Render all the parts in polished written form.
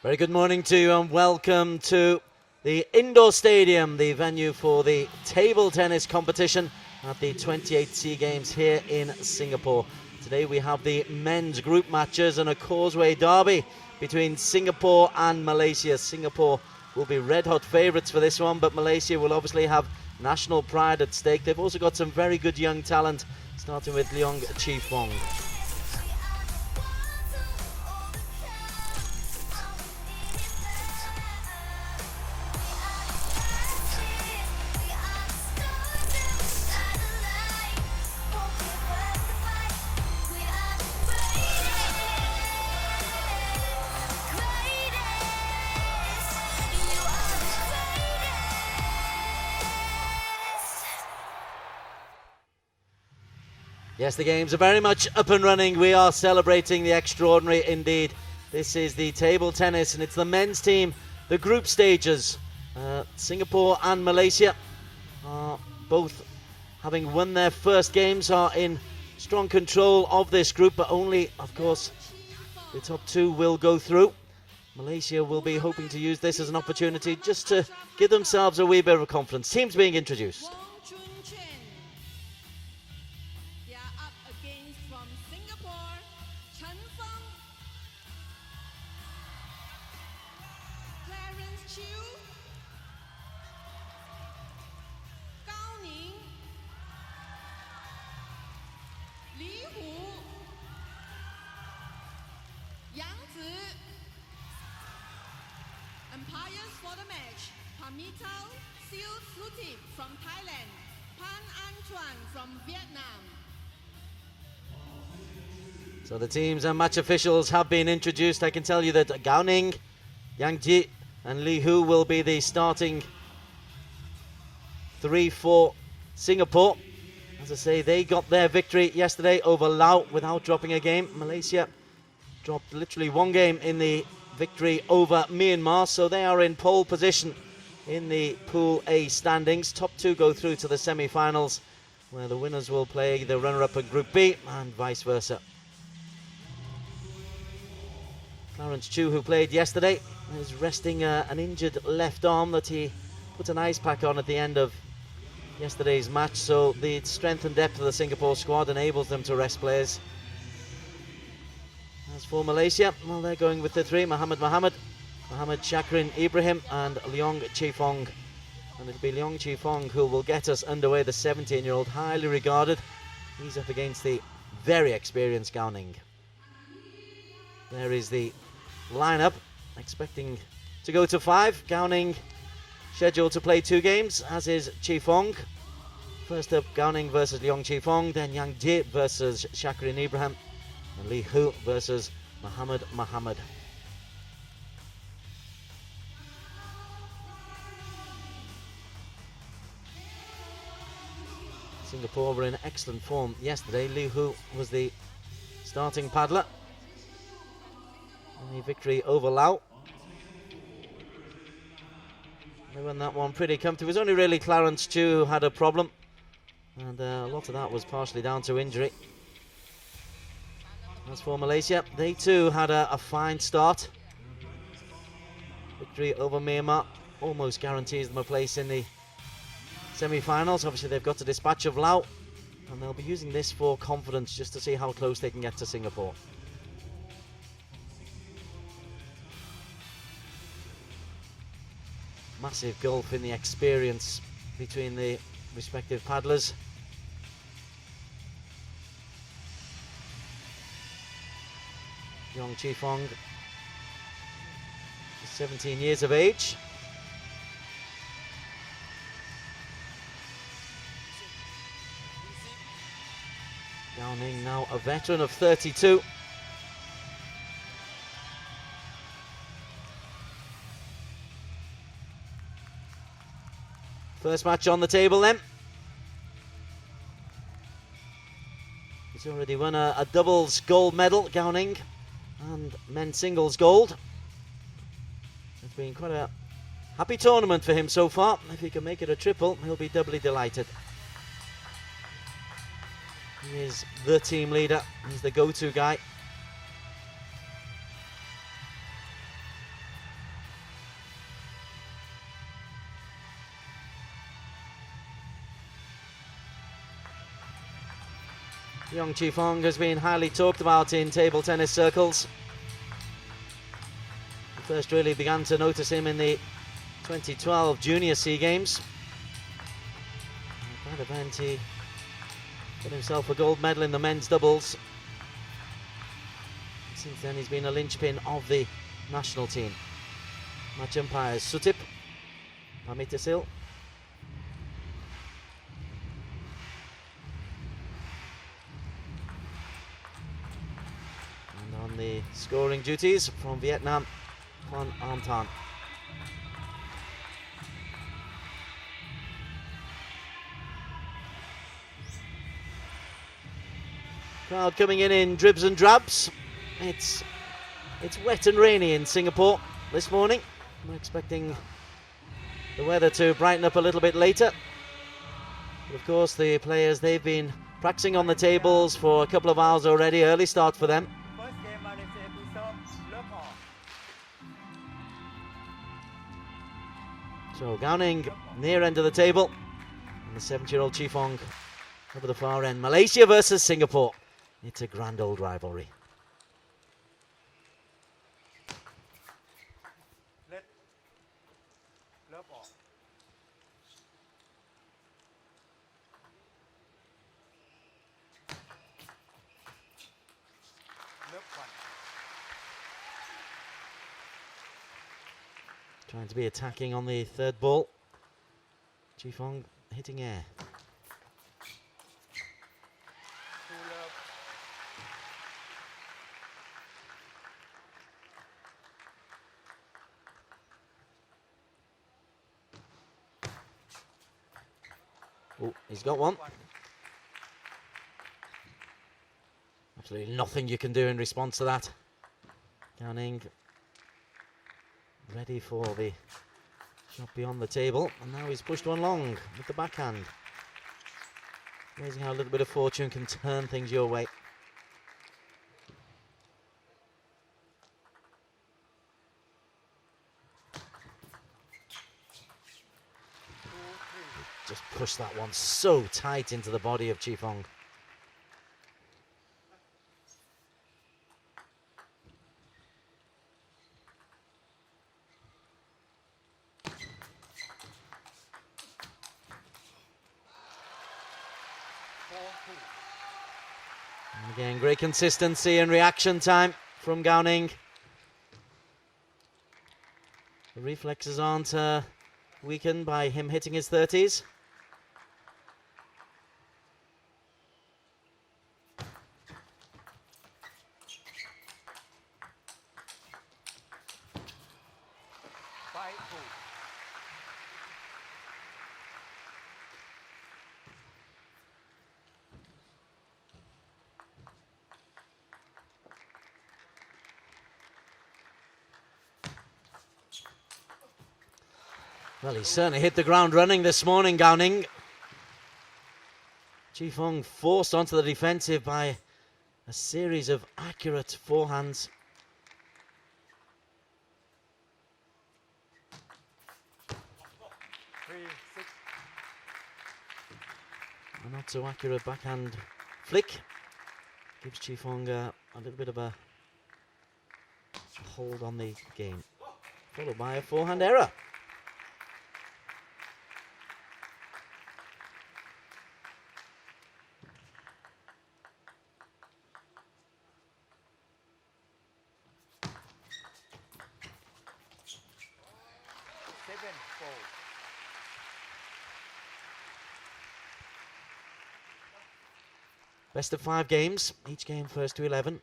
Very good morning to you and welcome to the indoor stadium, the venue for the table tennis competition at the 28th SEA Games here in Singapore. Today we have the men's group matches and a causeway derby between Singapore and Malaysia. Singapore will be red hot favourites for this one, but Malaysia will obviously have national pride at stake. They've also got some very good young talent, starting with Leong Chi Fong. Yes, the games are very much up and running. We are celebrating the extraordinary indeed. This is the table tennis and it's the men's team, the group stages. Singapore and Malaysia are both, having won their first games, are in strong control of this group, but only, of course, the top two will go through. Malaysia will be hoping to use this as an opportunity just to give themselves a wee bit of confidence. Teams being introduced. Umpires for the match: Pamitao Siu from Thailand, Pan An Chuan from Vietnam. So the teams and match officials have been introduced. I can tell you that Gao Ning, Yang Ji and Li Hu will be the starting three for Singapore. As I say, they got their victory yesterday over Laos without dropping a game. Malaysia dropped literally one game in the victory over Myanmar, so they are in pole position in the Pool A standings. Top two go through to the semi-finals, where the winners will play the runner-up in Group B and vice versa. Clarence Chu, who played yesterday, is resting an injured left arm that he put an ice pack on at the end of yesterday's match, so the strength and depth of the Singapore squad enables them to rest players. As for Malaysia, well, they're going with the three: Mohamed Shakrin Ibrahim and Leong Chi Fong. And it'll be Leong Chi Fong who will get us underway, the 17-year-old, highly regarded. He's up against the very experienced Gao Ning. There is the lineup, expecting to go to 5. Gao Ning scheduled to play 2 games, as is Chi Fong. First up, Gao Ning versus Leong Chi Fong, then Yang Ji versus Shakrin Ibrahim, and Li Hu versus Mohamed. Singapore were in excellent form yesterday. Li Hu was the starting paddler in the victory over Laos. They won that one pretty comfortably. It was only really Clarence Chu who had a problem, and a lot of that was partially down to injury. As for Malaysia, they too had a fine start. Victory over Myanmar almost guarantees them a place in the semi-finals. Obviously they've got a dispatch of Laos, and they'll be using this for confidence, just to see how close they can get to Singapore. Massive gulf in the experience between the respective paddlers. Leong Chi Fong is 17 years of age. Gao Ning, now a veteran of 32. First match on the table then. He's already won a doubles gold medal, Gao Ning, and men's singles gold. It's been quite a happy tournament for him so far. If he can make it a triple, he'll be doubly delighted. He is the team leader. He's the go-to guy. Young Chifong has been highly talked about in table tennis circles. We first really began to notice him in the 2012 Junior SEA Games. At that event he got himself a gold medal in the men's doubles. Since then he's been a linchpin of the national team. Match umpires Sutip, Pamitasil. And on the scoring duties from Vietnam, Phan An Tan. Crowd coming in dribs and drabs. It's wet and rainy in Singapore this morning. I'm expecting the weather to brighten up a little bit later. But of course the players, they've been practicing on the tables for a couple of hours already. Early start for them. First game, Malaysia to serve, look off. So Gowning near end of the table. And the 7-year-old Chifong over the far end. Malaysia versus Singapore. It's a grand old rivalry. Let love off. Love one. Trying to be attacking on the third ball. Chifong hitting air. Two love. Oh, he's got one. Absolutely nothing you can do in response to that. Gowning ready for the shot beyond the table, and now he's pushed one long with the backhand. Amazing how a little bit of fortune can turn things your way. Just pushed that one so tight into the body of Chifong. And again, great consistency and reaction time from Gowning. The reflexes aren't weakened by him hitting his 30s. Well, he certainly hit the ground running this morning, Gowning. Chifong forced onto the defensive by a series of accurate forehands. A not so accurate backhand flick gives Chifong a little bit of a hold on the game, followed by a forehand error. Best of 5 games, each game first to 11.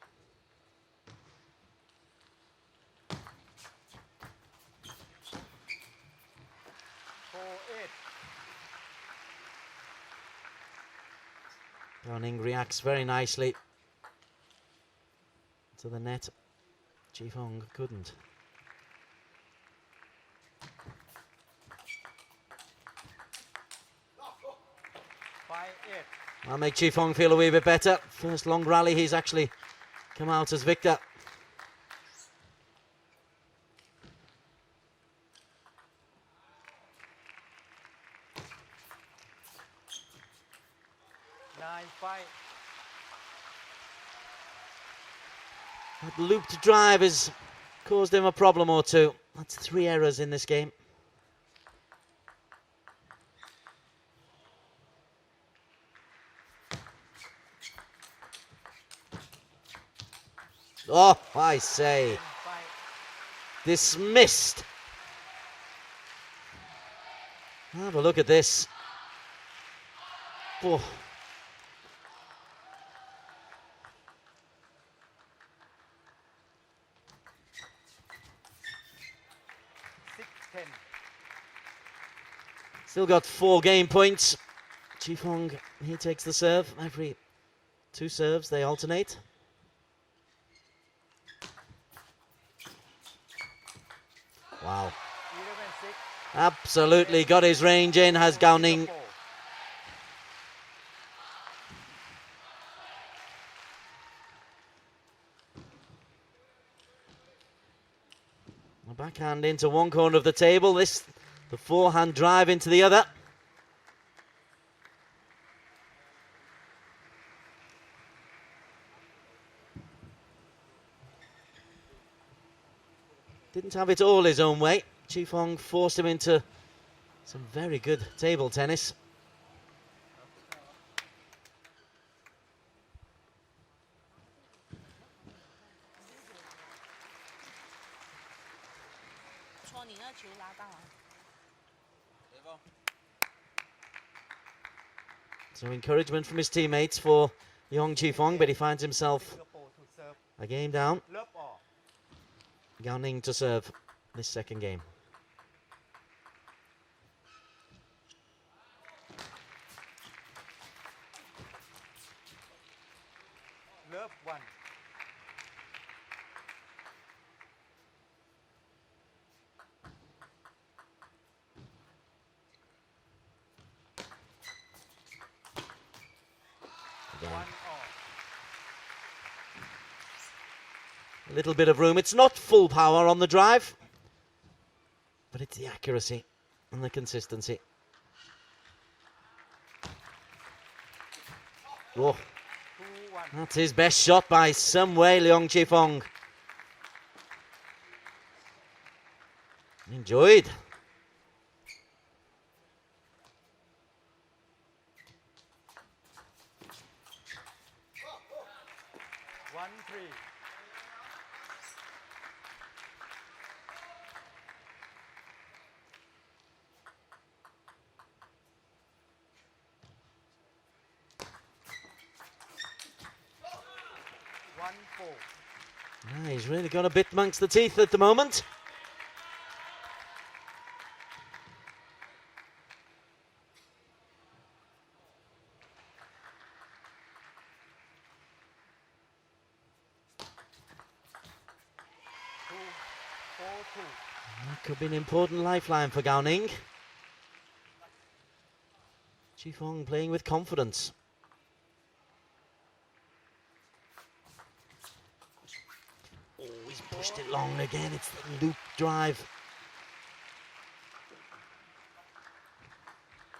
Gowning reacts very nicely to the net. Chifong couldn't. I'll make Chifong feel a wee bit better. First long rally, he's actually come out as victor. That looped drive has caused him a problem or two. That's 3 errors in this game. Oh, I say. Dismissed. Have a look at this. Oh. Still got 4 game points. Chifong, he takes the serve. Every 2 serves, they alternate. Wow. Absolutely got his range in, has Gao Ning. A backhand into one corner of the table. This, the forehand drive into the other. Didn't have it all his own way. Chifong forced him into some very good table tennis. So encouragement from his teammates for Yong Chifong, but he finds himself a game down. Gao Ning to serve this second game. Love 1. Again. 1 all. A little bit of room. It's not full power on the drive, but it's the accuracy and the consistency. Oh, 2-1. that's his best shot by some way, Leong Chifong. Enjoyed. 1-3. He's really got a bit amongst the teeth at the moment. That could be an important lifeline for Gao Ning. Chifong playing with confidence. Oh, he's pushed it long again. It's the loop drive.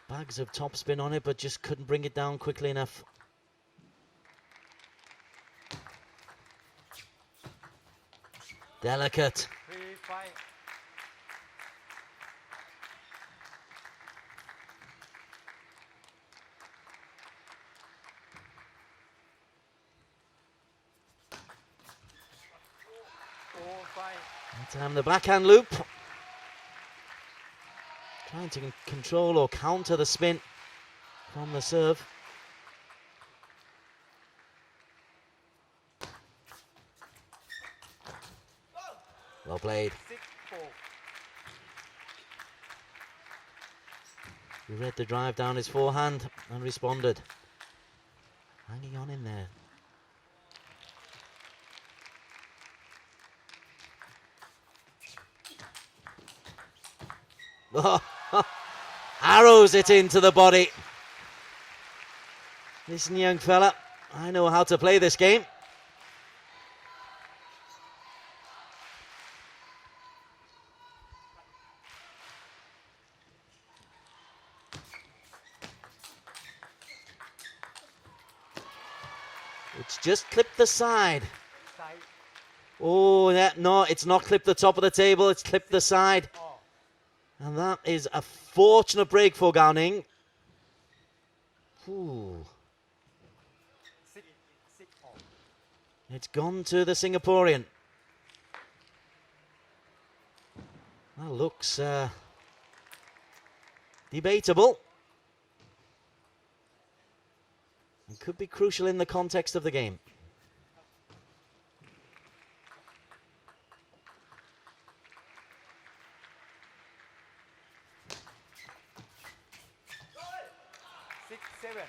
Bags of topspin on it, but just couldn't bring it down quickly enough. Delicate. 3-5. That time the backhand loop. Trying to control or counter the spin from the serve. Well played. 6-4. He read the drive down his forehand and responded. Hanging on in there. Arrows it into the body. Listen, young fella, I know how to play this game. It's just clipped the side. Side. Oh, yeah, no, it's not clipped the top of the table, it's clipped the side. All. And that is a fortunate break for Gao Ning. Ooh. 6 all. It's gone to the Singaporean. That looks debatable. It could be crucial in the context of the game. Six, 7.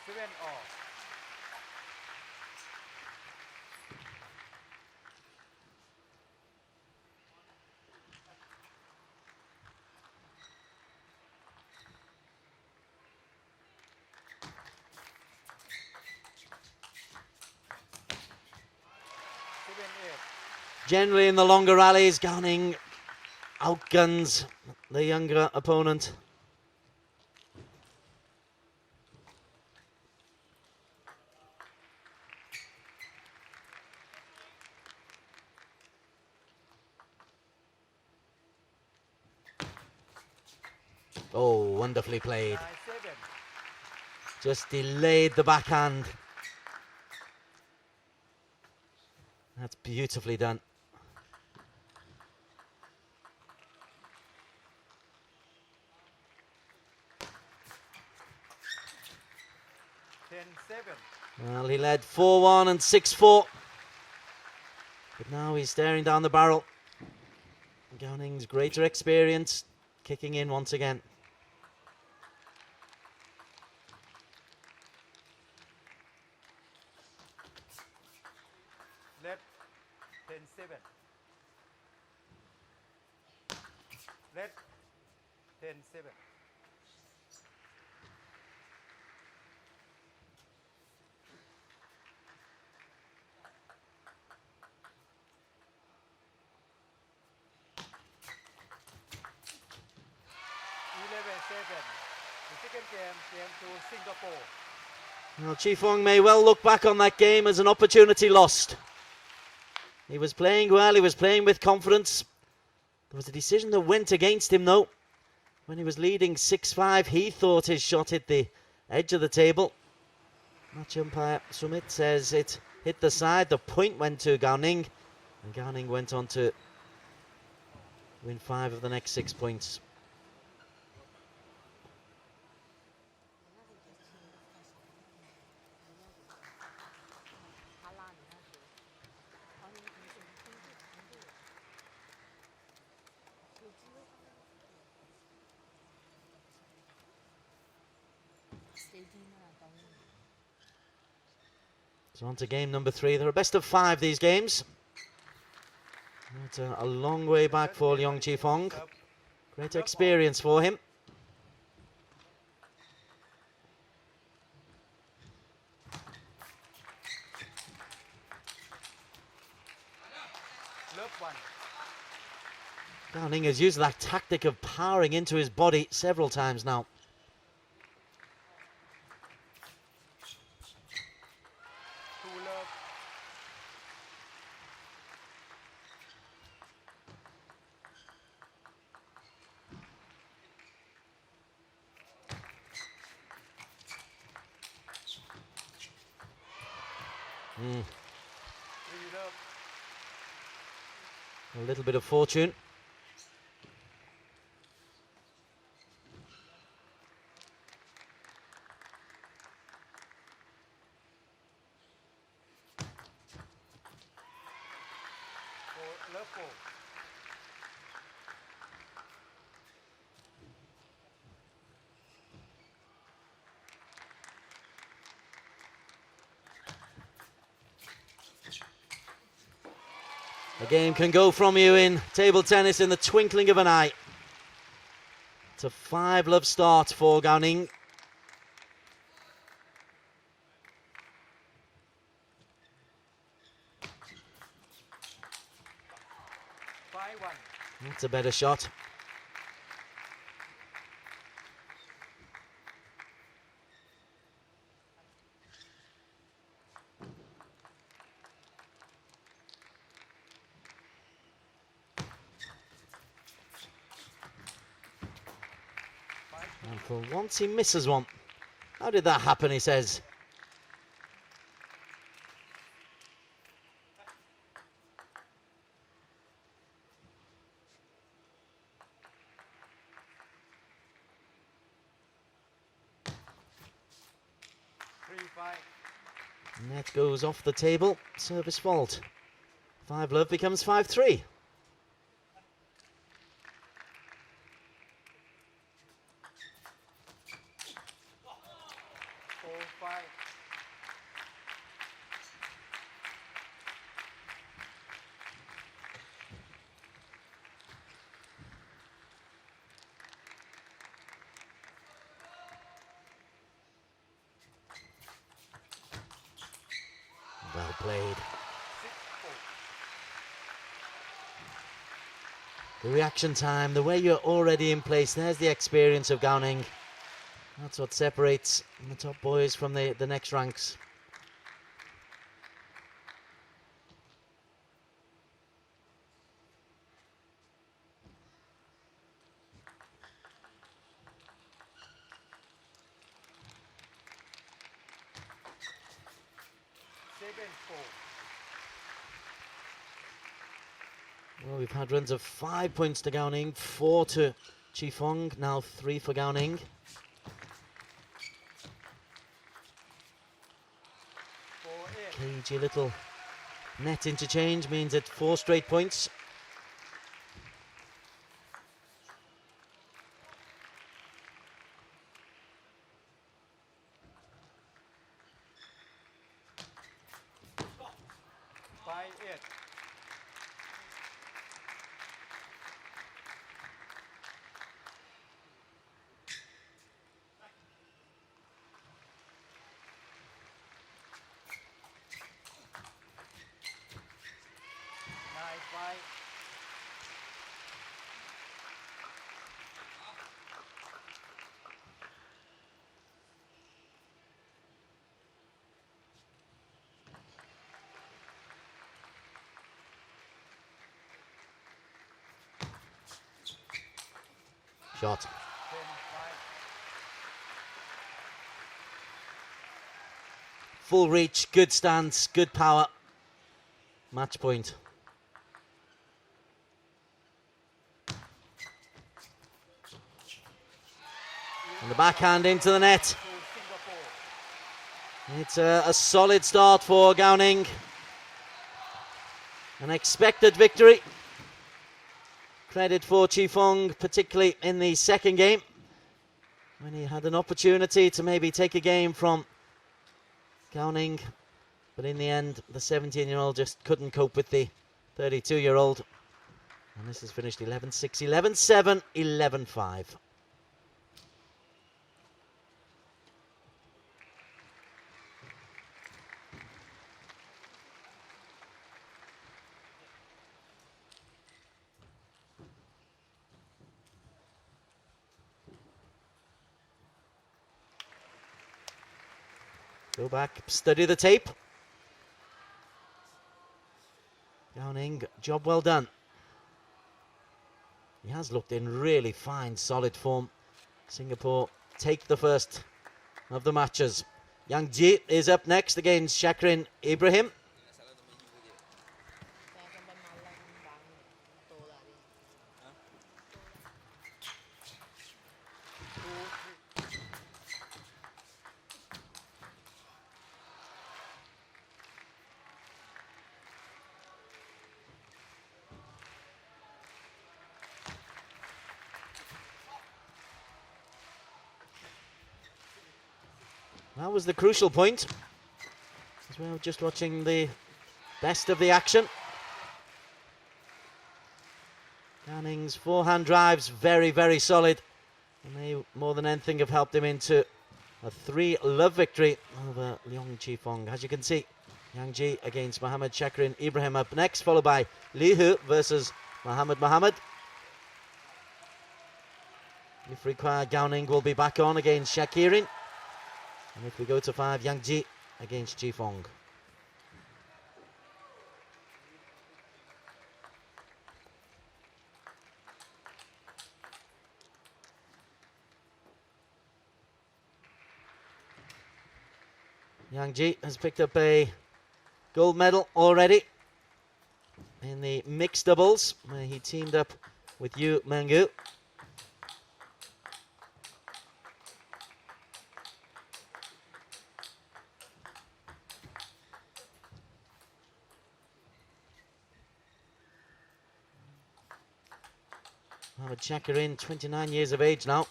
Seven all. Seven, 8. Generally in the longer rallies, Gao Ning outguns the younger opponent. Oh, wonderfully played. 9, 7. Just delayed the backhand. That's beautifully done. 10, 7. Well, he led 4-1 and 6-4. But now he's staring down the barrel. Gao Ning's greater experience kicking in once again. Left 10, 7. Left 10, 7. The second game to Singapore. Well, Chi Fong may well look back on that game as an opportunity lost. He was playing well, he was playing with confidence. There was a decision that went against him though. When he was leading 6-5, he thought his shot hit the edge of the table. Match umpire Sumit says it hit the side. The point went to Gao Ning, and Gao Ning went on to win 5 of the next 6 points. So on to game number 3. They're a best of 5, these games. It's a long way back for Leong Chi Fong. Great experience for him. Love 1. Gao Ning has used that tactic of powering into his body several times now. Love. Mm. 3 love. A little bit of fortune. Love 4. The game can go from you in table tennis in the twinkling of an eye. It's a 5-love start for Gao Ning. 5-1. That's a better shot. And for once he misses one. How did that happen, he says. Net goes off the table. Service fault. 5-love becomes 5-3. Well played. The reaction time, the way you're already in place, there's the experience of Gowning. That's what separates the top boys from the next ranks. Well, we've had runs of 5 points to Gowning, 4 to Chifong, now 3 for Gowning. Cagey little net interchange means it's 4 straight points. Shot. Full reach, good stance, good power. Match point. And the backhand into the net. It's a solid start for Gowning. An expected victory. Credit for Chifong, particularly in the second game, when he had an opportunity to maybe take a game from Gowning. But in the end, the 17-year-old just couldn't cope with the 32-year-old. And this is finished 11-6, 11-7, 11-5. Go back, study the tape. Gowning, job well done. He has looked in really fine, solid form. Singapore take the first of the matches. Yang Ji is up next against Shakrin Ibrahim. That was the crucial point, as well, just watching the best of the action. Gowning's forehand drives very, very solid, and they more than anything have helped him into a 3-love victory over Leong Chifong. As you can see, Yang Ji against Mohammad Shakrin Ibrahim up next, followed by Li Hu versus Mohammed. If required, Gao Ning will be back on against Shakirin. And if we go to 5, Yang Ji against Chi Fong. Yang Ji has picked up a gold medal already in the mixed doubles, where he teamed up with Yu Mengu. Mohamed Shakirin, 29 years of age now.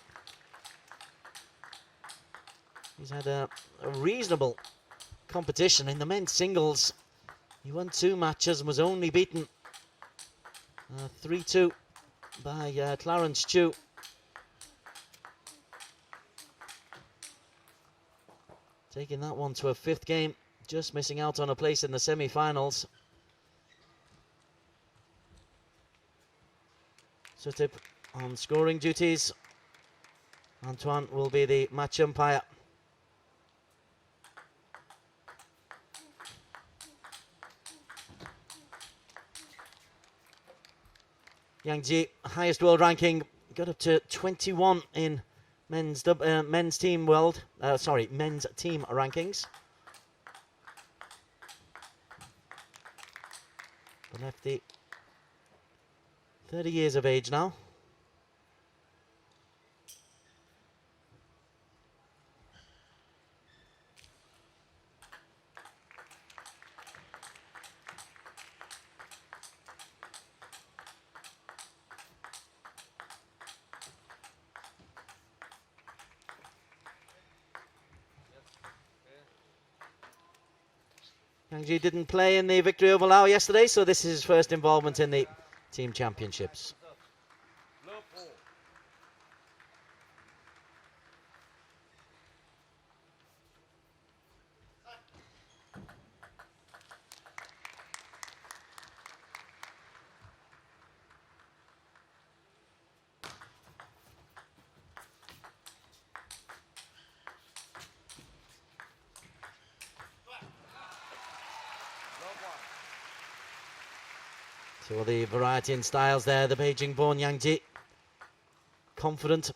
He's had a reasonable competition in the men's singles. He won 2 matches and was only beaten 3-2 by Clarence Chu. Taking that one to a 5th game, just missing out on a place in the semi-finals. Sutip on scoring duties. Antoine will be the match umpire. Yang Ji, highest world ranking, got up to 21 in men's team rankings. The lefty, 30 years of age now. Yang Ji didn't play in the victory over Laos yesterday, so this is his first involvement in the team championships. So the variety in styles there, the Beijing-born Yang Ji. Confident.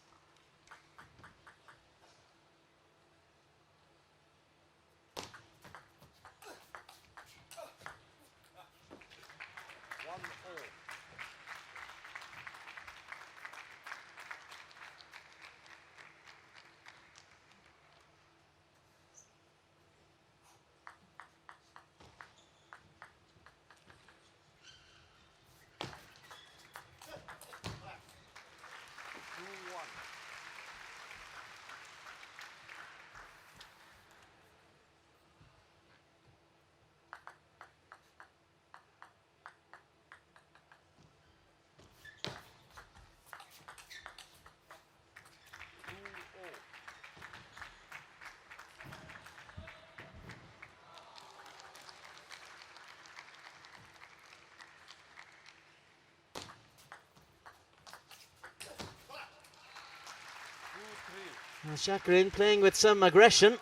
Shakirin playing with some aggression.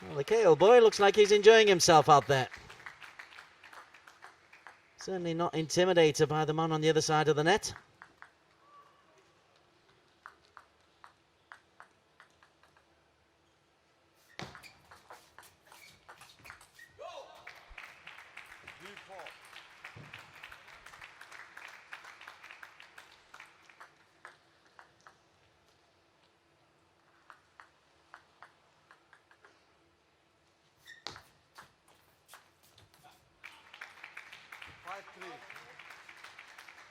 Well, the Kale boy looks like he's enjoying himself out there. Certainly not intimidated by the man on the other side of the net.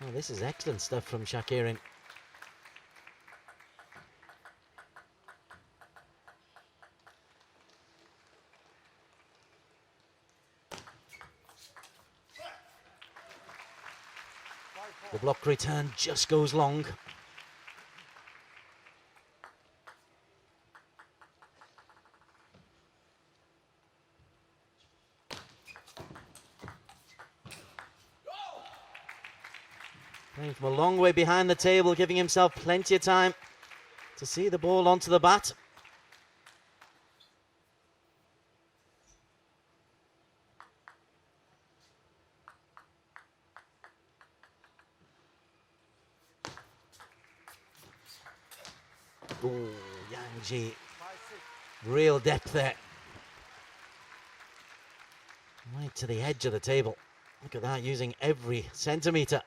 Oh, this is excellent stuff from Shakirin. The block return just goes long. Playing from a long way behind the table, giving himself plenty of time to see the ball onto the bat. Ooh, Yang Ji, 5-6. real depth there. Right to the edge of the table. Look at that, using every centimetre.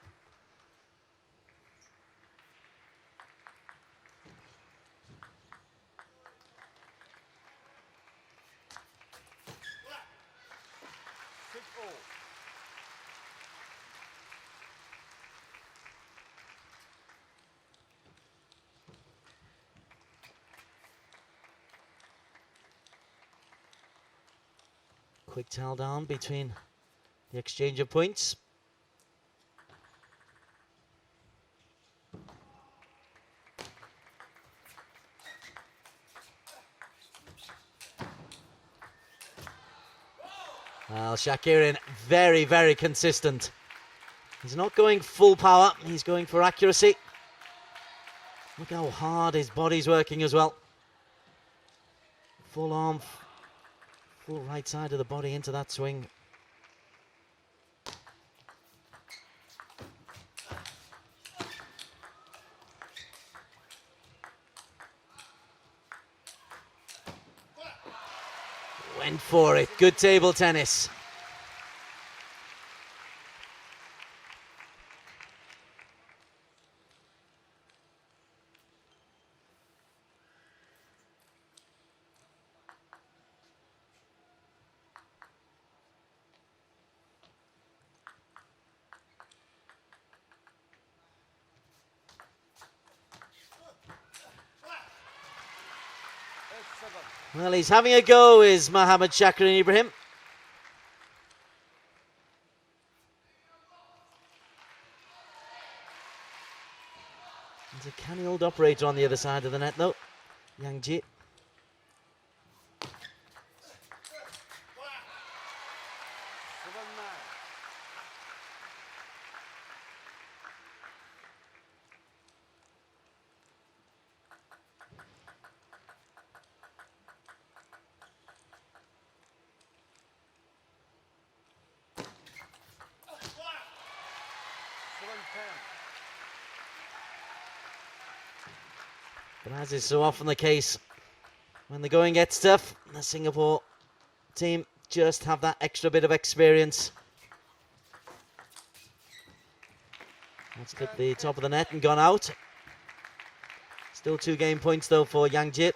Quick towel down between the exchange of points. Well, Shakirin, very, very consistent. He's not going full power, he's going for accuracy. Look how hard his body's working as well. Full arm, full right side of the body into that swing. Went for it. Good table tennis. Well, he's having a go, is Mohammad Shakirin Ibrahim. There's a canny old operator on the other side of the net, though. Yang Ji. But as is so often the case, when the going gets tough, the Singapore team just have that extra bit of experience. That's hit the top of the net and gone out. Still 2 game points though for Yang Ji.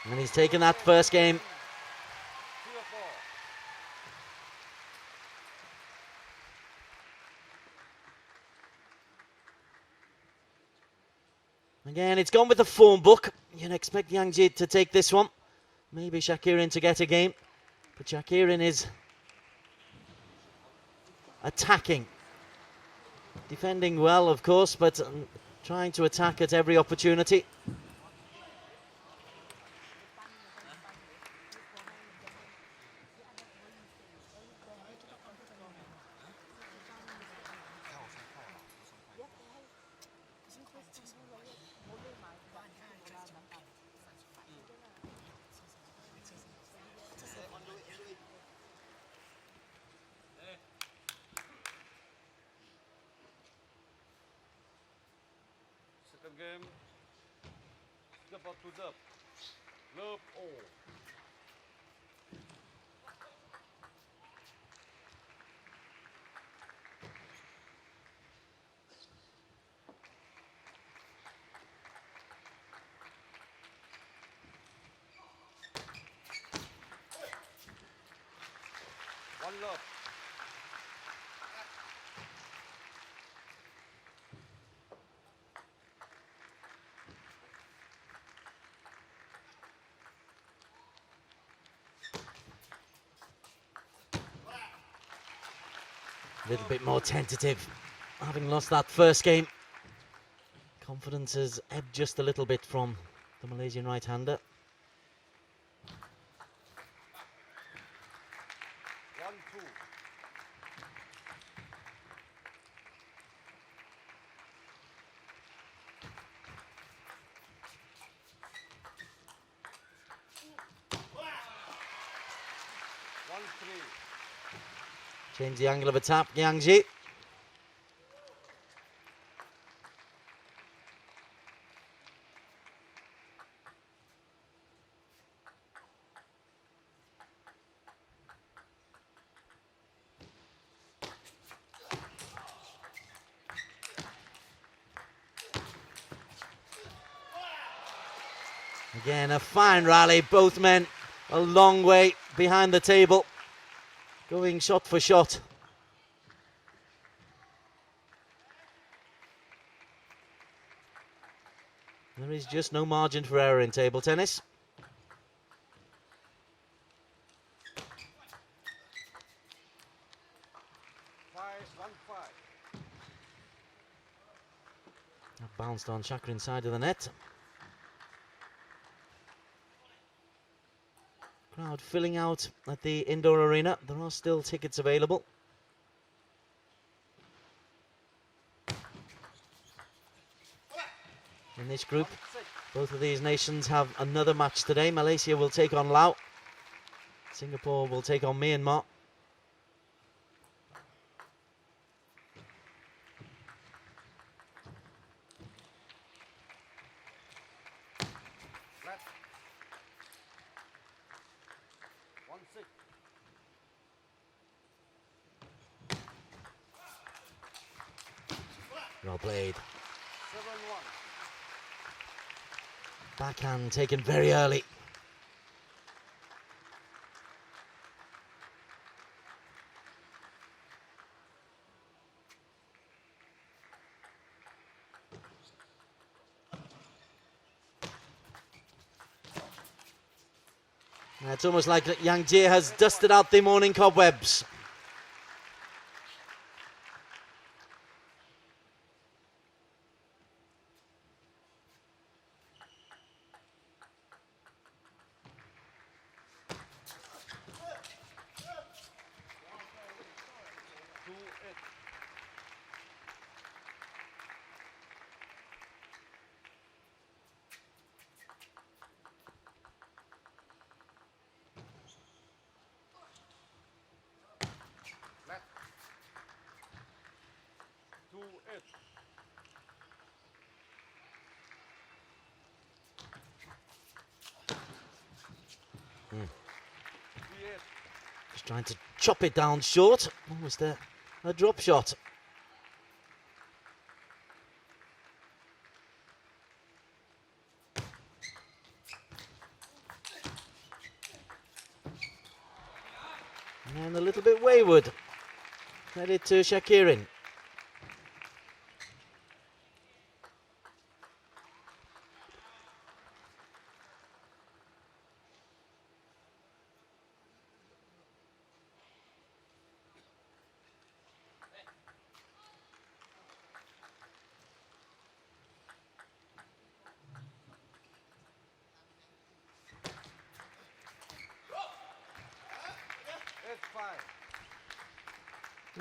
And he's taken that first game. Again, it's gone with the form book. You'd expect Yang Ji to take this one. Maybe Shakirin to get a game. But Shakirin is attacking. Defending well, of course, but trying to attack at every opportunity. Second game. Singapore to dub. Love all. One love. A little bit more tentative, having lost that first game. Confidence has ebbed just a little bit from the Malaysian right-hander. 1-2. Change the angle of attack, Yang Ji. Again, a fine rally. Both men a long way behind the table, going shot for shot. There is just no margin for error in table tennis. That bounced on Chakrin's side of the net. Crowd filling out at the indoor arena. There are still tickets available. In this group, both of these nations have another match today. Malaysia will take on Laos. Singapore will take on Myanmar. Well played. 7-1. Backhand taken very early. It's almost like Yang Jie has dusted out the morning cobwebs. Just trying to chop it down short. Almost a drop shot. And a little bit wayward. Credit to Shakirin.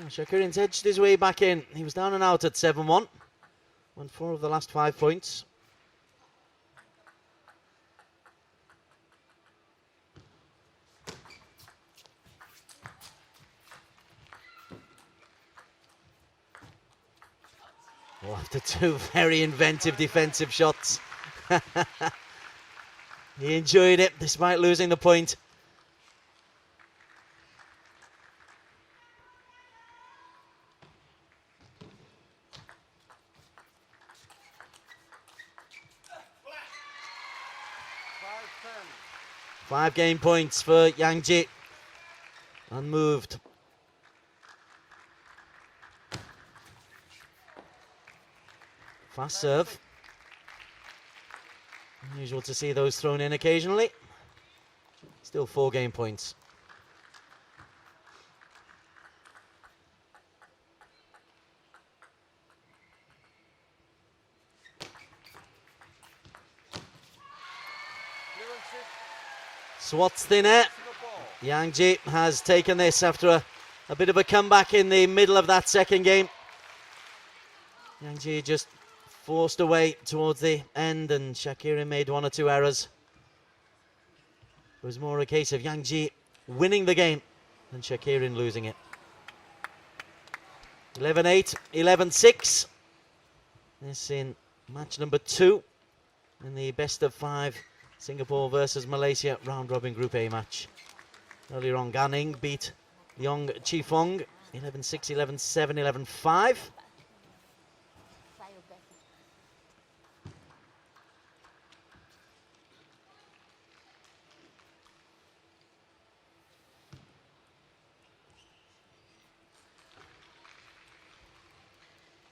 Shakirin's edged his way back in. He was down and out at 7-1. Won 4 of the last 5 points. Oh, after 2 very inventive defensive shots. He enjoyed it despite losing the point. Five game points for Yang Jie. Unmoved. Fast serve. Unusual to see those thrown in occasionally. Still 4 game points. swats thin air. Yang Ji has taken this after a bit of a comeback in the middle of that second game. Yang Ji just forced away towards the end, and Shakirin made one or two errors. It was more a case of Yang Ji winning the game than Shakirin losing it. 11-8, 11-6. This in match number 2 in the best of 5 Singapore versus Malaysia round-robin Group A match. Earlier on, Ganing beat Leong Chi Fong 11-6, 11-7, 11-5.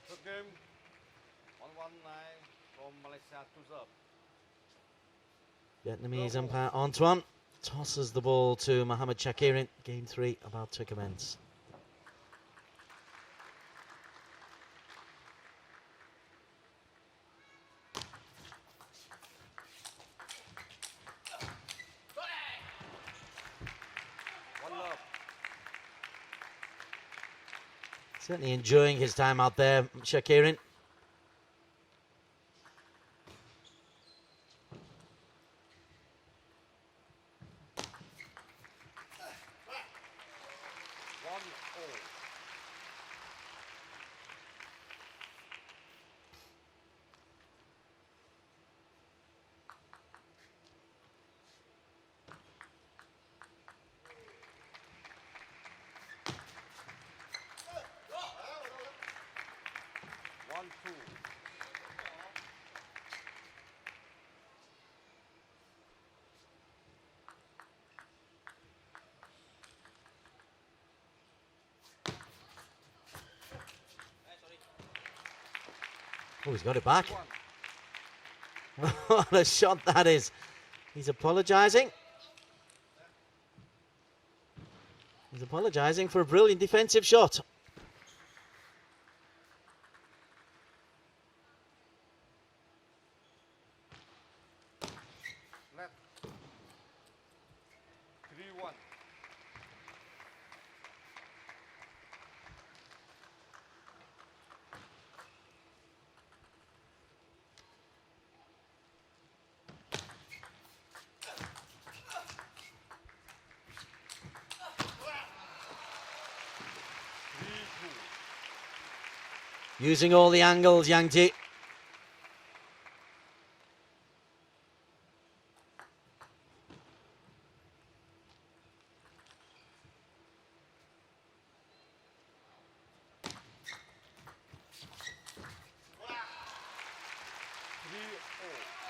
Third game, 119 from Malaysia to serve. Vietnamese umpire Antoine tosses the ball to Mohammad Shakirin. Game 3 about to commence. One love. Certainly enjoying his time out there, Shakirin. Oh, he's got it back. What a shot that is. He's apologising. He's apologising for a brilliant defensive shot. Left. 3-1. Using all the angles, Yang Ji.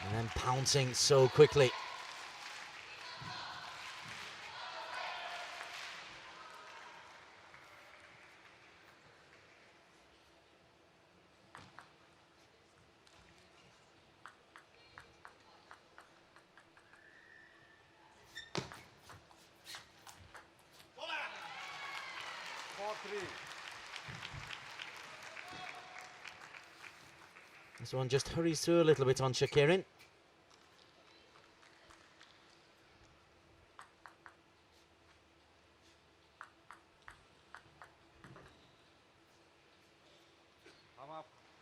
And then pouncing so quickly. This one just hurries through a little bit on Shakirin.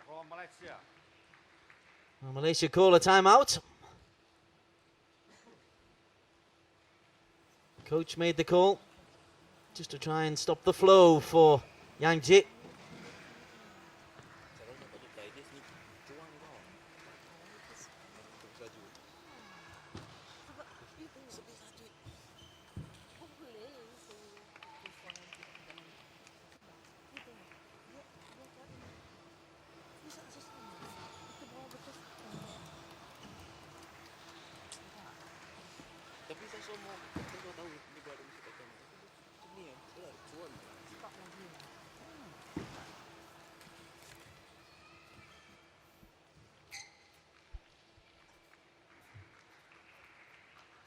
From Malaysia. Well, Malaysia call a timeout. Coach made the call just to try and stop the flow for Yang Ji.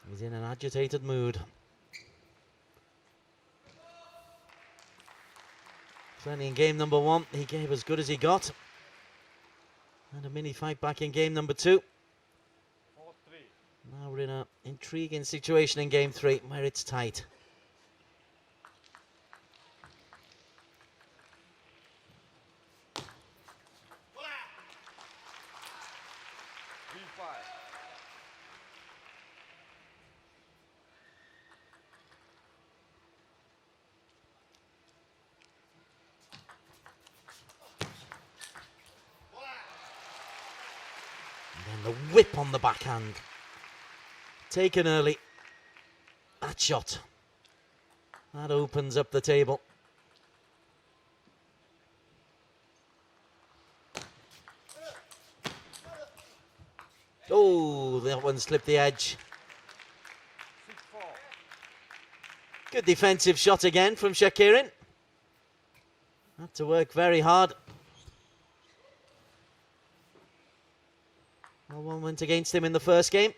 He's in an agitated mood. Certainly in game number 1, he gave as good as he got. And a mini fight back in game number 2. 4-3. Now we're in an intriguing situation in game 3 where it's tight. B5. And then the whip on the backhand. Taken early. That shot. That opens up the table. Oh, that one slipped the edge. 6-4. Good defensive shot again from Shakirin. Had to work very hard. Well, one went against him in the first game.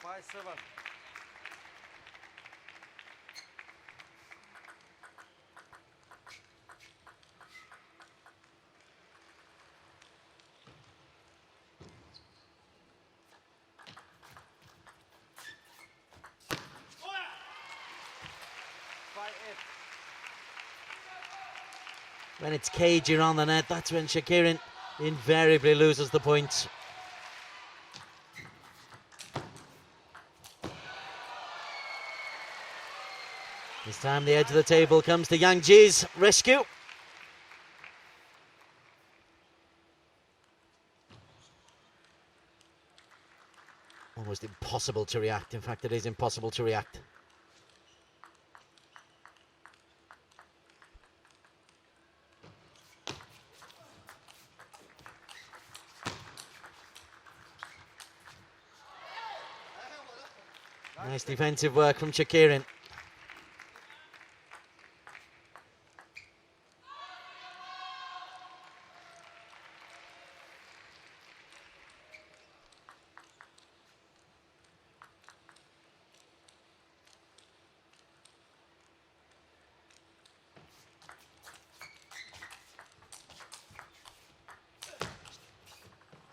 Five, 7. When it's cagey around the net, that's when Shakirin invariably loses the points. This time the edge of the table comes to Yang Ji's rescue. Almost impossible to react. In fact, it is impossible to react. Nice defensive work from Shakirin.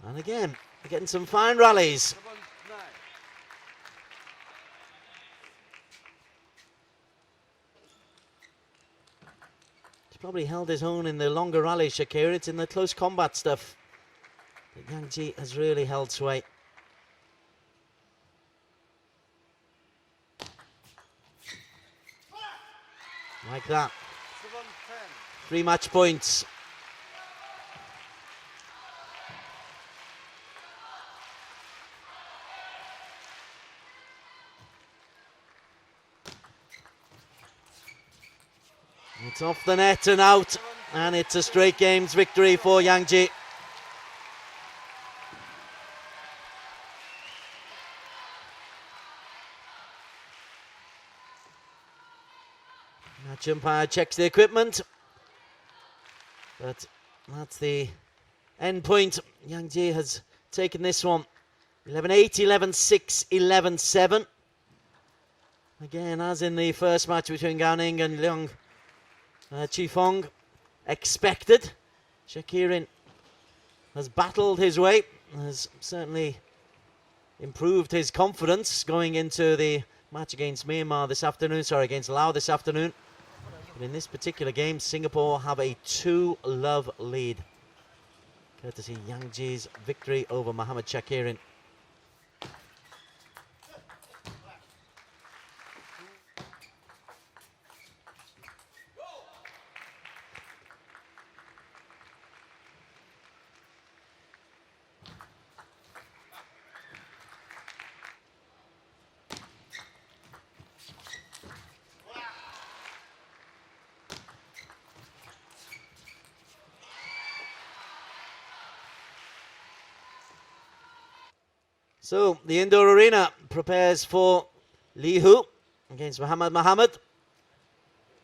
And again, we're getting some fine rallies. 7-9. He's probably held his own in the longer rallies, Shakir. It's in the close combat stuff that Yang Ji has really held sway. Like that. 7-10. 3 match points. It's off the net and out, and it's a straight games victory for Yang Ji. Match umpire checks the equipment, but that's the end point. Yang Ji has taken this one. 11-8, 11-6, 11-7. Again, as in the first match between Gao Ning and Leong Chifeng, expected. Shakirin has battled his way, has certainly improved his confidence going into the match against Myanmar this afternoon, against Laos this afternoon. But in this particular game, Singapore have a 2-love lead, courtesy Yang Ji's victory over Mohammad Shakirin. So the indoor arena prepares for Li Hu against Mohammad Mohammad.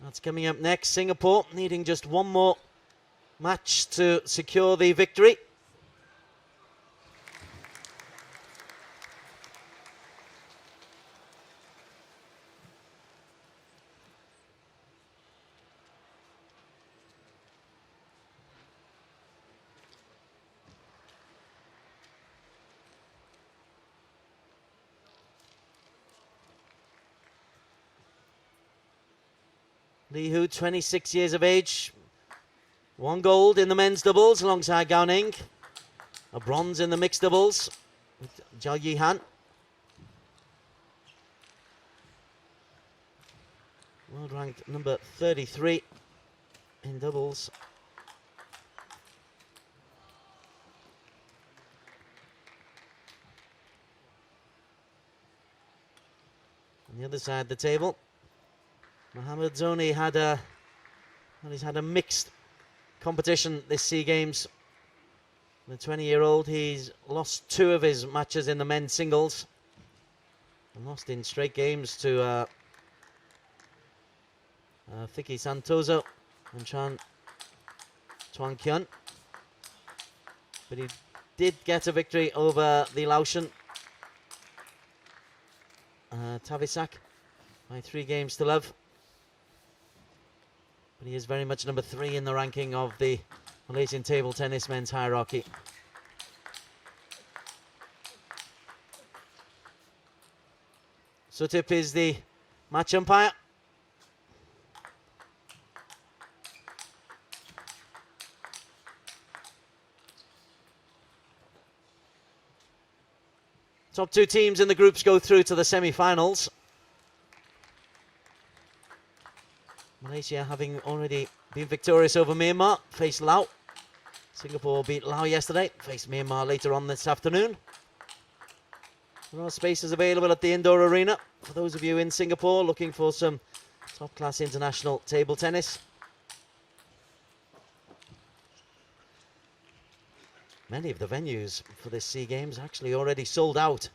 That's coming up next. Singapore needing just one more match to secure the victory. Lee Hu, 26 years of age. 1 gold in the men's doubles alongside Gao Ning. A bronze in the mixed doubles with Zhao Yihan. World ranked number 33 in doubles. On the other side of the table, Mohamed's only had he's had a mixed competition this SEA Games. The 20-year-old, he's lost 2 of his matches in the men's singles and lost in straight games to Vicky Santoso and Chuan Kyun. But he did get a victory over the Laotian Tavisak by 3 games to love. But he is very much number 3 in the ranking of the Malaysian table tennis men's hierarchy. Sutip is the match umpire. Top 2 teams in the groups go through to the semi-finals. Malaysia, having already been victorious over Myanmar, faced Laos. Singapore beat Laos yesterday, faced Myanmar later on this afternoon. There are spaces available at the indoor arena for those of you in Singapore looking for some top-class international table tennis. Many of the venues for this SEA Games actually already sold out.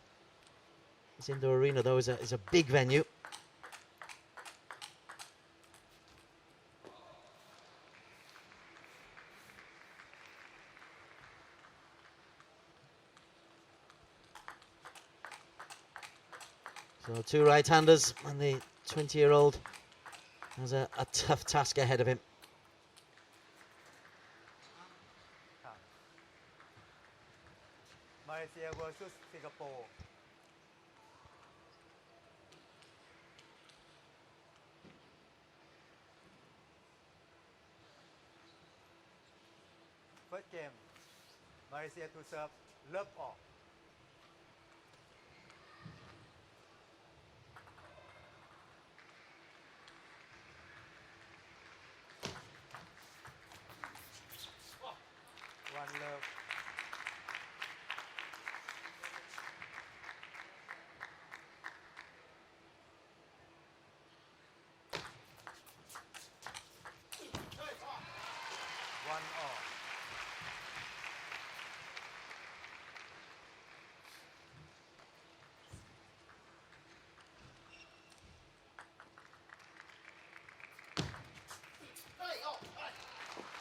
This indoor arena, though, is a big venue. So 2 right-handers, and the 20-year-old has a tough task ahead of him. Malaysia versus Singapore. First game, Malaysia to serve, love off. One love. One all.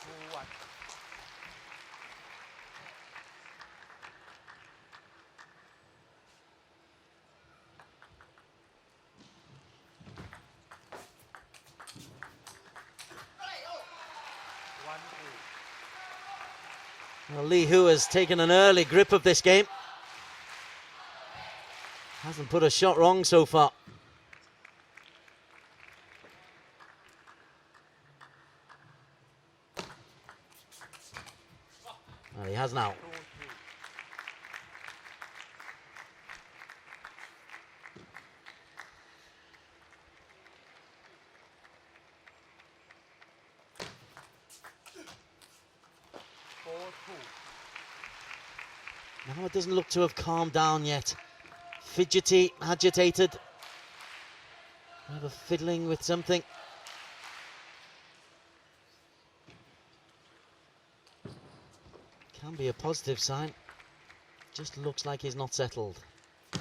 Two, one. Well, Lee Hu has taken an early grip of this game. Hasn't put a shot wrong so far. Well, he has now. 2-3. Now it doesn't look to have calmed down yet. Fidgety, agitated. Either fiddling with something. Can be a positive sign. Just looks like he's not settled. 5-2.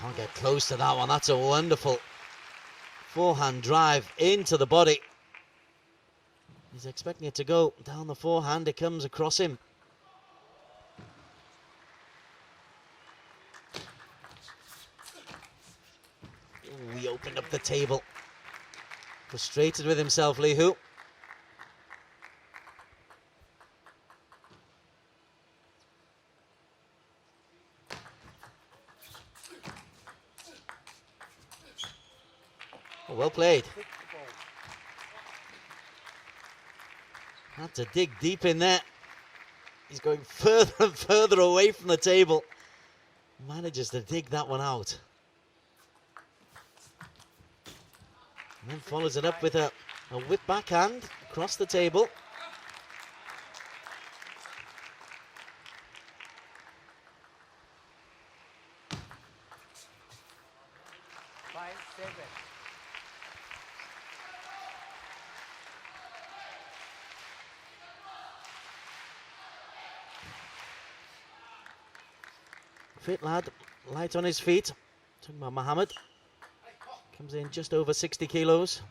Can't get close to that one. That's a wonderful forehand drive into the body. He's expecting it to go down the forehand. It comes across him. Ooh, he opened up the table. Frustrated with himself, Li Hu. Oh, well played. Had to dig deep in there. He's going further and further away from the table. Manages to dig that one out. And then follows it up with a whip backhand across the table. 5-7. Fit lad, light on his feet. Talking about Mohammed. Comes in just over 60 kilos.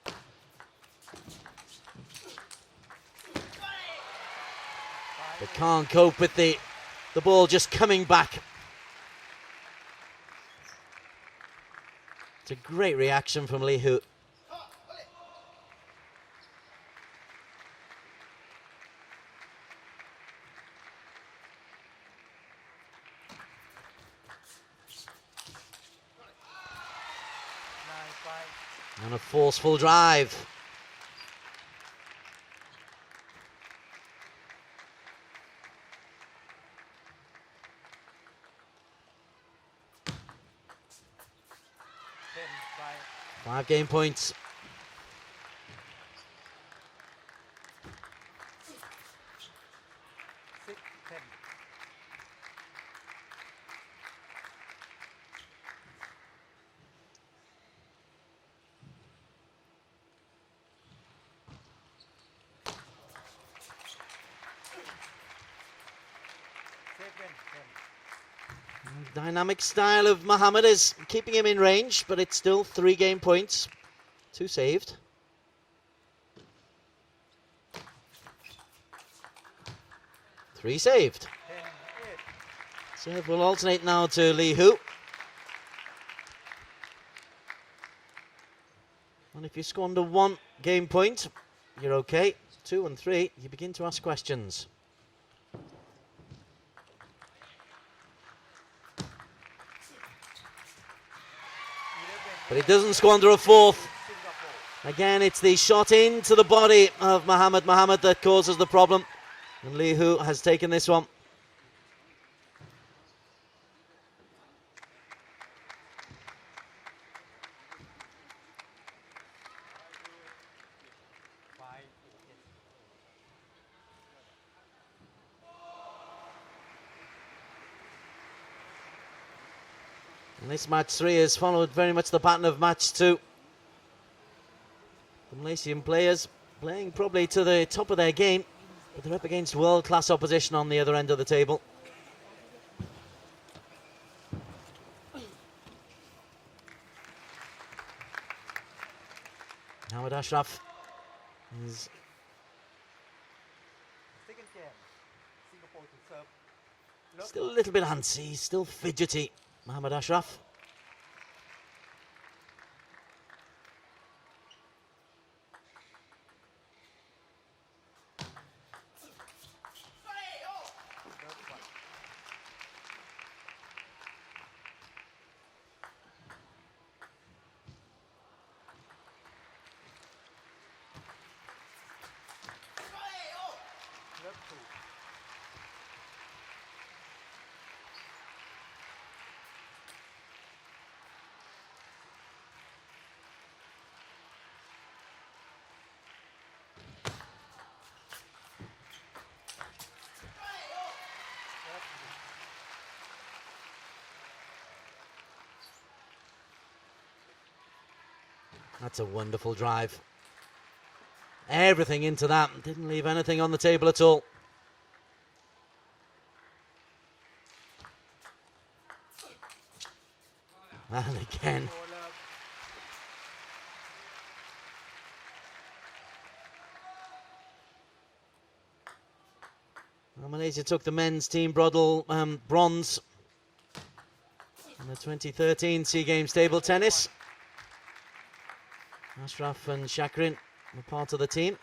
But can't cope with the ball just coming back. It's a great reaction from Li Hu. And a forceful drive. Five game points. Dynamic style of Mohammed is keeping him in range, but it's still 3 game points. 2 saved. Three saved. Serve will alternate now to Li Hu. And if you squander 1 game point, you're okay. 2 and 3, you begin to ask questions. But he doesn't squander a 4th. Again, it's the shot into the body of Mohammed that causes the problem. And Li Hu has taken this one. And this match 3 has followed very much the pattern of match 2. The Malaysian players playing probably to the top of their game, but they're up against world-class opposition on the other end of the table. Mohammed Ashraf is still a little bit antsy, still fidgety. Mohammed Ashraf. That's a wonderful drive. Everything into that. Didn't leave anything on the table at all. And again. Well, Malaysia took the men's team bronze in the 2013 SEA Games table tennis. Ashraf and Shakrin were part of the team.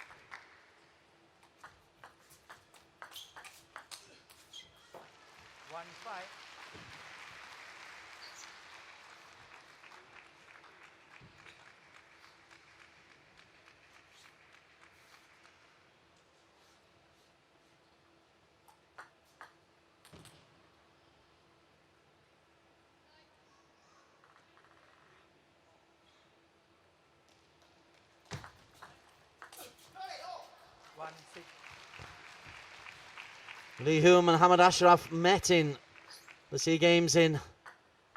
Lee Hu and Mohammad Ashraf met in the SEA Games in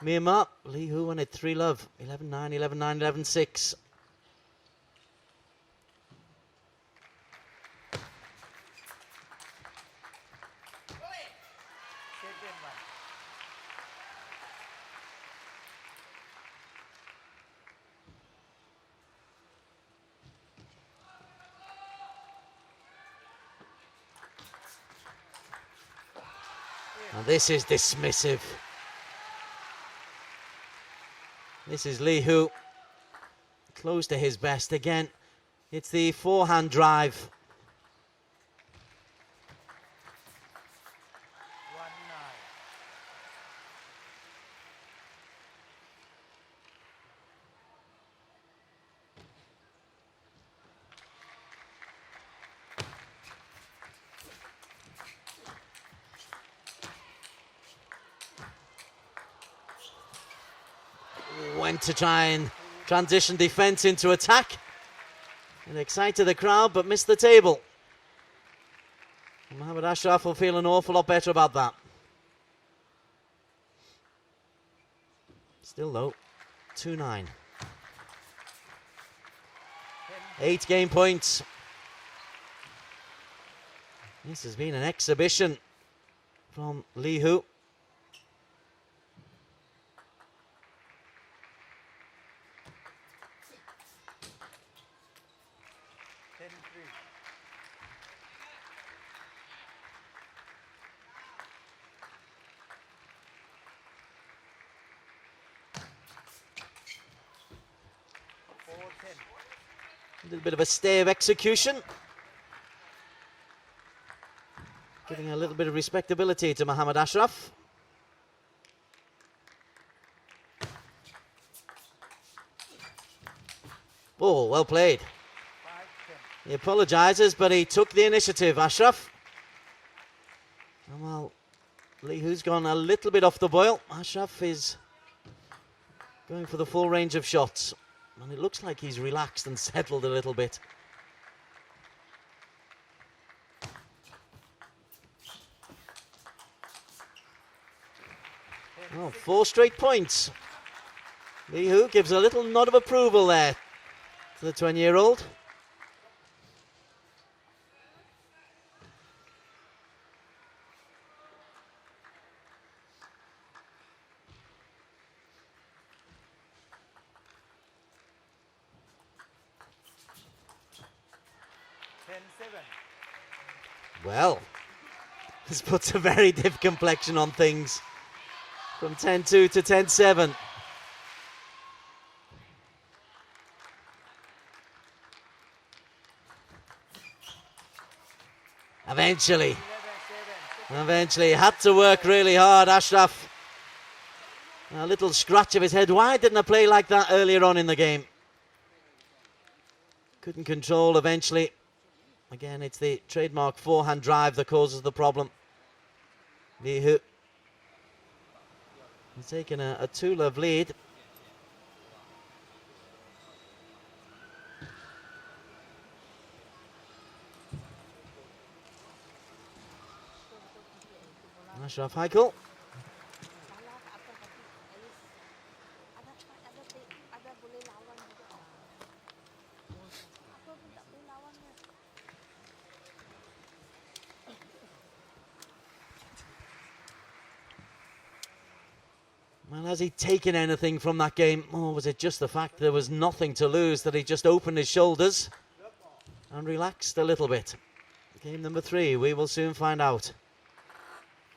Myanmar. Lee Hu won it 3-love, 11-9, 11-9, 11-6. And this is dismissive. This is Lee Hu, close to his best again. It's the forehand drive. Went to try and transition defense into attack. And excited the crowd, but missed the table. Mohammad Ashraf will feel an awful lot better about that. Still though, 2-9. 8 game points. This has been an exhibition from Lee Hu. A little bit of a stay of execution. Giving a little bit of respectability to Mohammad Ashraf. Oh, well played. He apologises, but he took the initiative, Ashraf. And well, Lee Hu's gone a little bit off the boil. Ashraf is going for the full range of shots. And it looks like he's relaxed and settled a little bit. Oh, 4 straight points. Lee Hu gives a little nod of approval there to the 20-year-old. Well, this puts a very different complexion on things. From 10-2 to 10-7. Eventually, had to work really hard, Ashraf. A little scratch of his head. Why didn't I play like that earlier on in the game? Couldn't control eventually. Again, it's the trademark forehand drive that causes the problem. Lee Hu has taken a 2-love lead. Ashraf Haikal. Well, has he taken anything from that game? Or was it just the fact there was nothing to lose that he just opened his shoulders and relaxed a little bit? Game number 3, we will soon find out.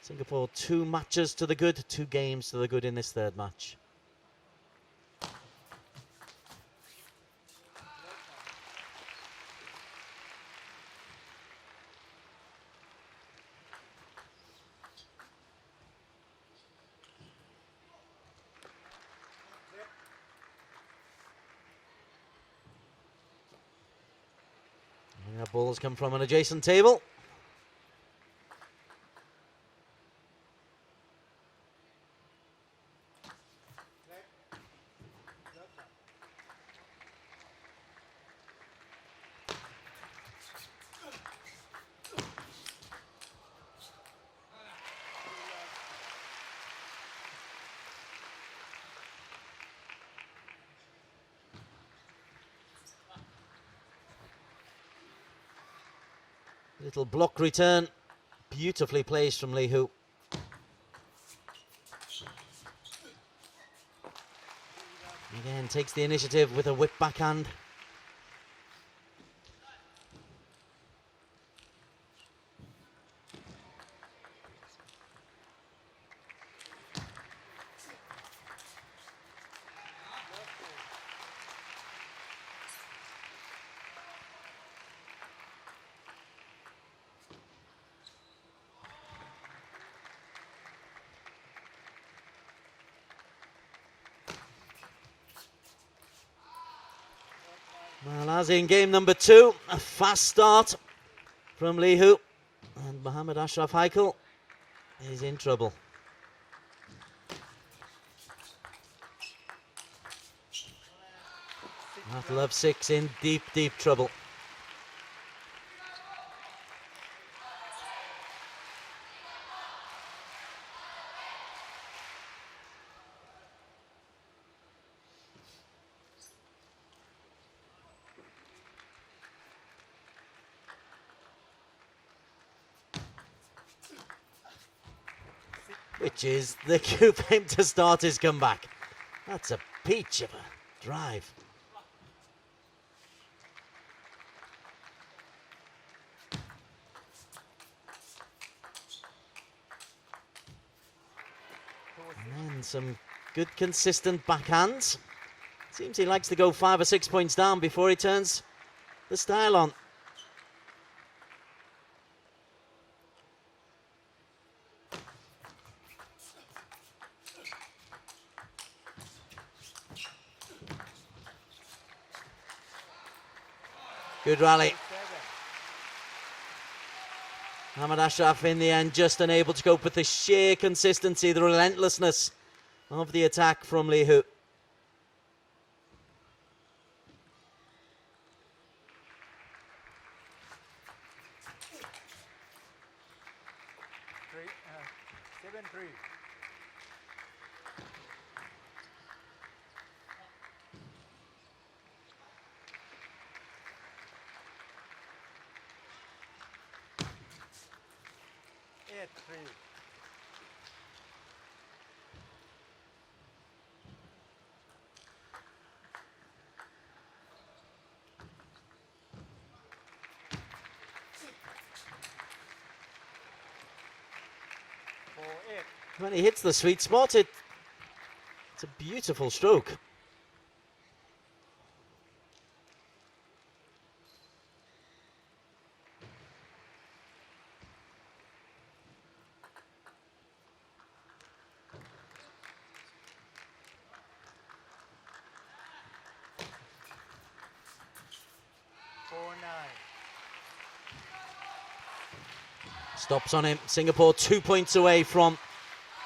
Singapore 2 matches to the good, 2 games to the good in this third match. That ball's come from an adjacent table. Little block return, beautifully placed from Lee Hu. Again, takes the initiative with a whip backhand. Well, as in game number 2, a fast start from Lee Hu, and Mohammad Ashraf Haikal is in trouble. That love 6 in deep, deep trouble. Which is the cue for him to start his comeback. That's a peach of a drive. And then some good consistent backhands. Seems he likes to go 5 or 6 points down before he turns the style on. Good rally. Mohammad Ashraf in the end just unable to cope with the sheer consistency, the relentlessness of the attack from Lee Hu. When he hits the sweet spot, it's a beautiful stroke. Stops on him. Singapore 2 points away from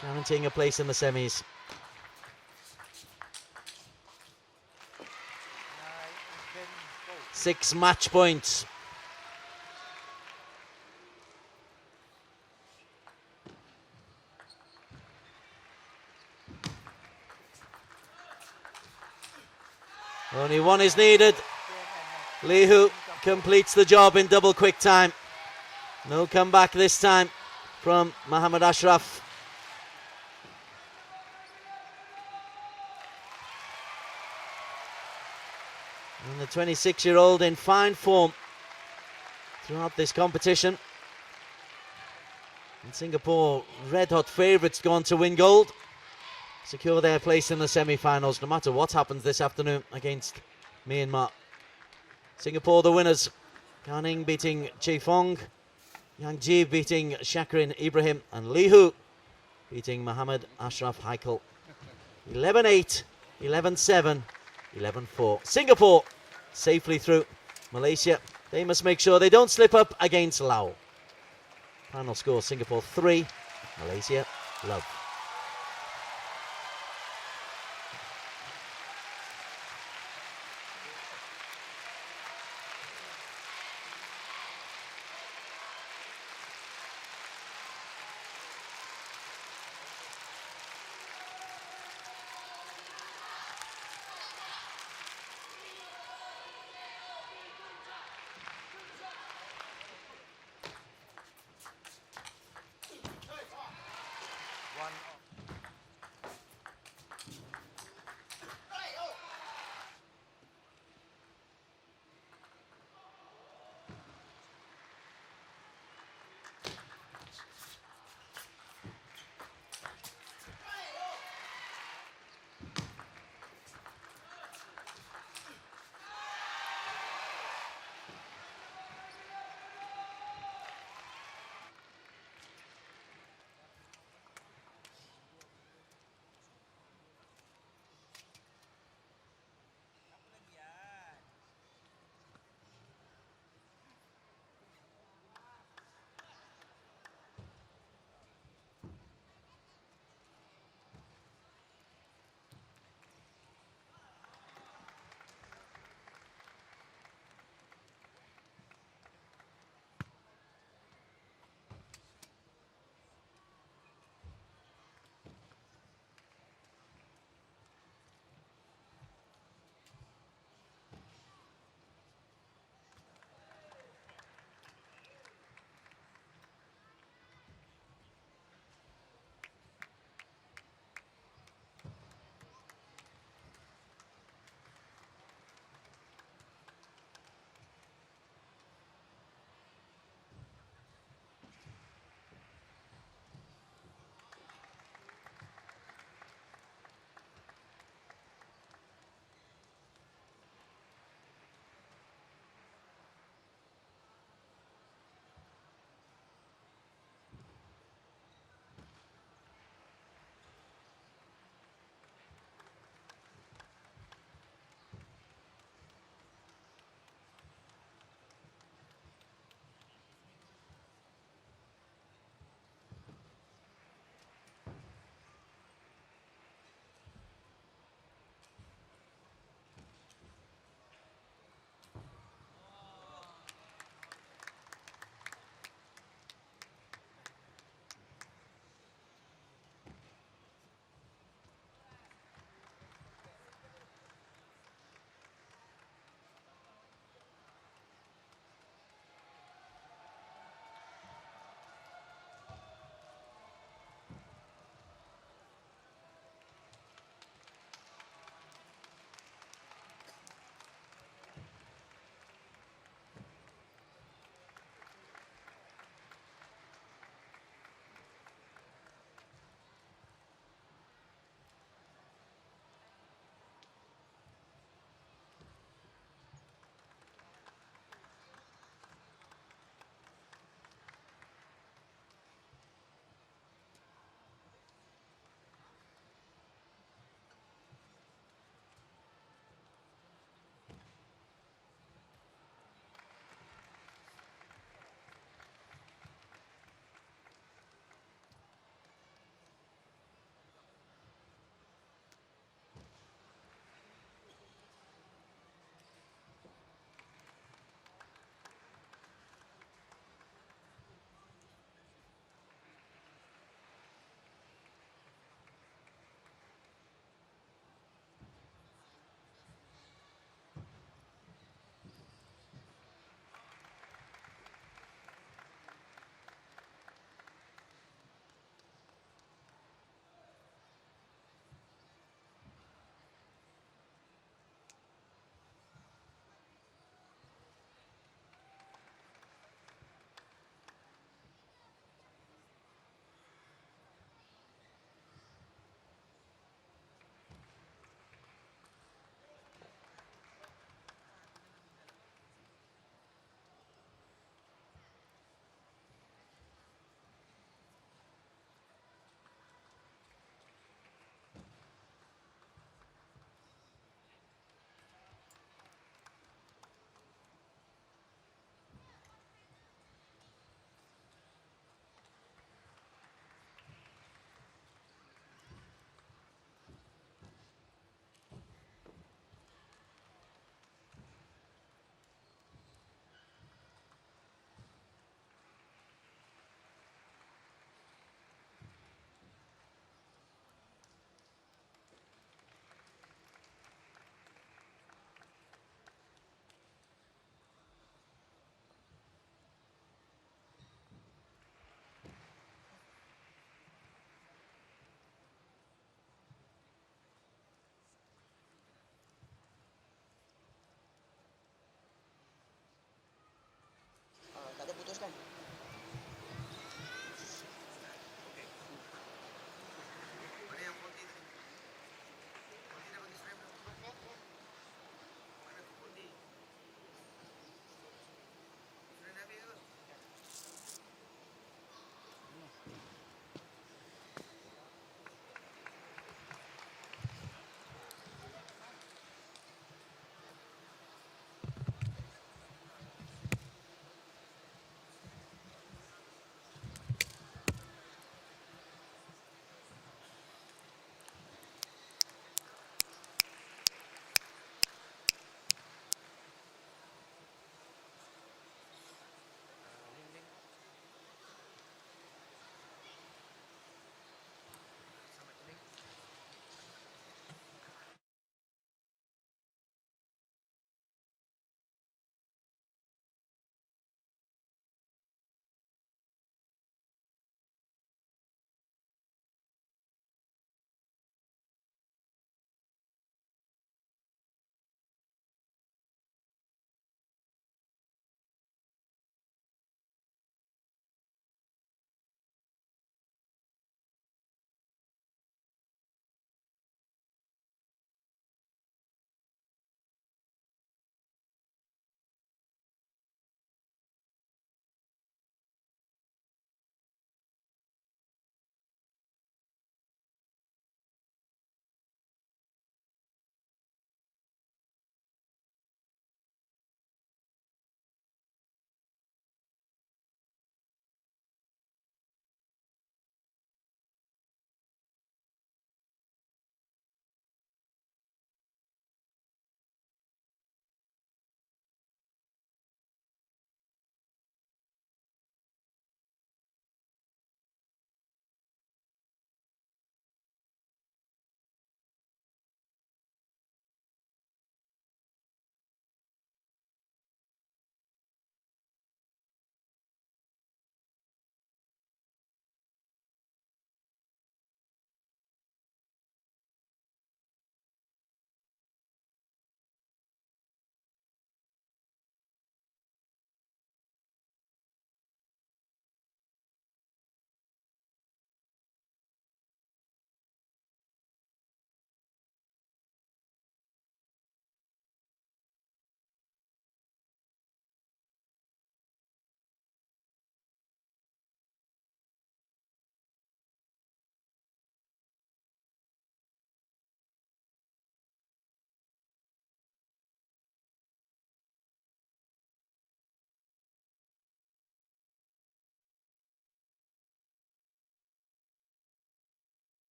guaranteeing a place in the semis. Six match points. Only one is needed. Lee Hu completes the job in double quick time. No comeback this time from Mohammad Ashraf. And the 26-year-old in fine form throughout this competition. And Singapore, red-hot favourites, gone to win gold. Secure their place in the semi-finals, no matter what happens this afternoon against Myanmar. Singapore the winners. Gan beating Chee Fong. Yang Ji beating Shakrin Ibrahim. And Lee Hu beating Mohammed Ashraf Haikal. 11-8, 11-7, 11-4. Singapore safely through. Malaysia, they must make sure they don't slip up against Laos. Final score, Singapore 3, Malaysia love.